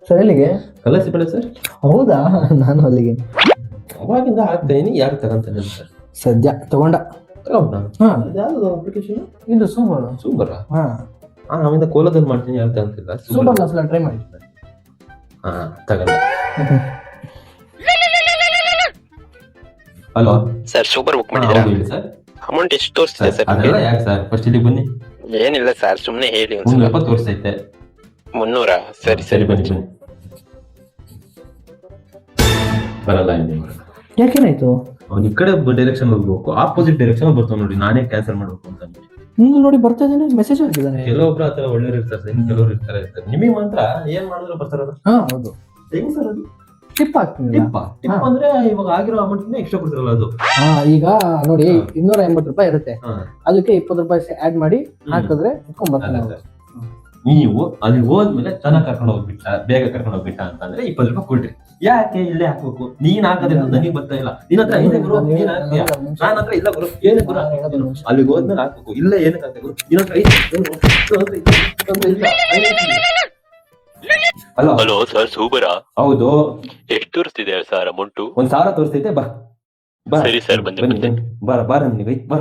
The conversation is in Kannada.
ಸರ್ ಎಲ್ಲಿಗೆ? ಕಲಸಿಬೇಡ ಸರ್. ಹೌದಾ, ನಾನು ಅಲ್ಲಿಗೆ ಅವಾಗಿಂದ ಆಗ್ತಾ ಇದೀನಿ, ಯಾರು ತಗೊಂತಾನೆ ಸರ್? ಸದ್ಯ ತಗೊಂಡ. ಹಾ, ಯಾವ್ದು ಅಪ್ಲಿಕೇಶನ್? ಇದು ಸೂಪರ್. ಸೂಪರ್. ಹಾ, ನಾವಿಂದ ಕೋಲದಲ್ಲಿ ಮಾಡ್ತೀನಿ, ಯಾರು ತಗೊಂತಿಲ್ಲ. ಸೂಪರ್ ಕ್ಲಾಸ್ ಟ್ರೈ ಮಾಡಿ. ಹಾ, ತಗೊಂಡ. ಹಲೋ ಸರ್, ಸೂಪರ್ ಬುಕ್ ಮಾಡಿದ್ರಾ? ಸರ್ ಅಮೌಂಟ್ ಎಷ್ಟು ತೋರಿಸ್ತಿದೆ ಸರ್? ಅದೆಲ್ಲ ಯಾಕೆ ಸರ್, ಫಸ್ಟ್ ಇಲ್ಲಿಗೆ ಬನ್ನಿ. ಏನಿಲ್ಲ ಸರ್, ಸುಮ್ನೆ ಹೇಳಿ ಒಂದ್ಸಲ. 370 ತೋರಿಸ್ತೈತೆ. 300? ಸರಿ ಸರಿ ಬನ್ನಿ. ಬರಲ್ಲ ಇಲ್ಲಿ. ಯಾಕೇನಾಯ್ತು? ಅವ್ನು ಈ ಕಡೆ ಡೈರೆಕ್ಷನ್ ಹೋಗ್ಬೇಕು, ಆಪೋಸಿಟ್ ಡೈರೆಕ್ಷನ್ ಬರ್ತಾವ ನೋಡಿ. ನಾನೇ ಕ್ಯಾನ್ಸಲ್ ಮಾಡ್ಬೇಕು ಅಂತ ನಿಮ್ದು ನೋಡಿ ಬರ್ತಾ ಇದ್ದಾನೆ, ಮೆಸೇಜ್ ಹಾಕಿದ್ದಾನೆ. ಕೆಲವೊಬ್ರು ಆತರ ಒಳ್ಳೆಯವ್ರು ಇರ್ತಾರೆ, ಇನ್ನು ಕೆಲವರು ಇರ್ತಾರೆ. ನಿಮಗೆ ಮಾತ್ರ ಏನ್ ಮಾಡಿದ್ರು ಬರ್ತಾರಲ್ಲ. ಹಾ ಹೌದು, ಹೆಂಗ್ ಸರ್ ಅದು? ಟಿಪ್ ಹಾಕ್ತೀನಿ. ಟಿಪ್ ಅಂದ್ರೆ ಇವಾಗ ಆಗಿರೋ ಅಮೌಂಟ್ ಎಕ್ಸ್ಟ್ರಾ ಕೊಡ್ತಿರಲ್ಲ ಅದು. ಹಾ, ಈಗ ನೋಡಿ 280 ರೂಪಾಯಿ ಇರುತ್ತೆ, ಅದಕ್ಕೆ 20 ರೂಪಾಯಿ ಆಡ್ ಮಾಡಿ ಹಾಕಿದ್ರೆ ಇಟ್ಕೊಂಡ್ ಬರ್ತಾನೆ. ನೀವು ಅಲ್ಲಿ ಹೋದ್ಮೇಲೆ ಚೆನ್ನಾಗಿ ಕರ್ಕೊಂಡು ಹೋಗ್ಬಿಟ್ಟ, ಬೇಗ ಕರ್ಕೊಂಡು ಹೋಗ್ಬಿಟ್ಟ ಅಂತಂದ್ರೆ 20 ರೂಪಾಯಿ ಕೊಡ್ರಿ. ಯಾಕೆ ಇಲ್ಲೇ ಹಾಕ್ಬೇಕು? ನೀನ್ ಹಾಕೋದ್ರಿಂದ ನನಗೆ ಬರ್ತಾ ಇಲ್ಲ. ನಿನ್ನ ಹತ್ರ ಇದೆ ಗುರು, ನೀನ್ ಹಾಕ್ತೀಯ, ನನ್ನ ಹತ್ರ ಇಲ್ಲ ಗುರು. ಏನೇ ಗುರು, ಅಲ್ಲಿಗೆ ಹೋದ್ಮೇಲೆ ಹಾಕ್ಬೇಕು. ಇಲ್ಲ ಏನಕ್ಕೆ ಹಾಕ್ಬೇಕು? ನಿನ್ನ ಹತ್ರ ಹಲೋ ಹಲೋ ಸರ್, ಸೂಪರಾ? ಹೌದು. ಎಷ್ಟು ತೋರಿಸ್ತಿದೆ ಸರ್ ಅಮೌಂಟು? 1000 ತೋರಿಸ್ತೈತೆ. ಬಾ ಸರಿ ಸರ್, ಬಂದೆ. ಬಾರ ಬಾರ, ನೀವು ಬರ.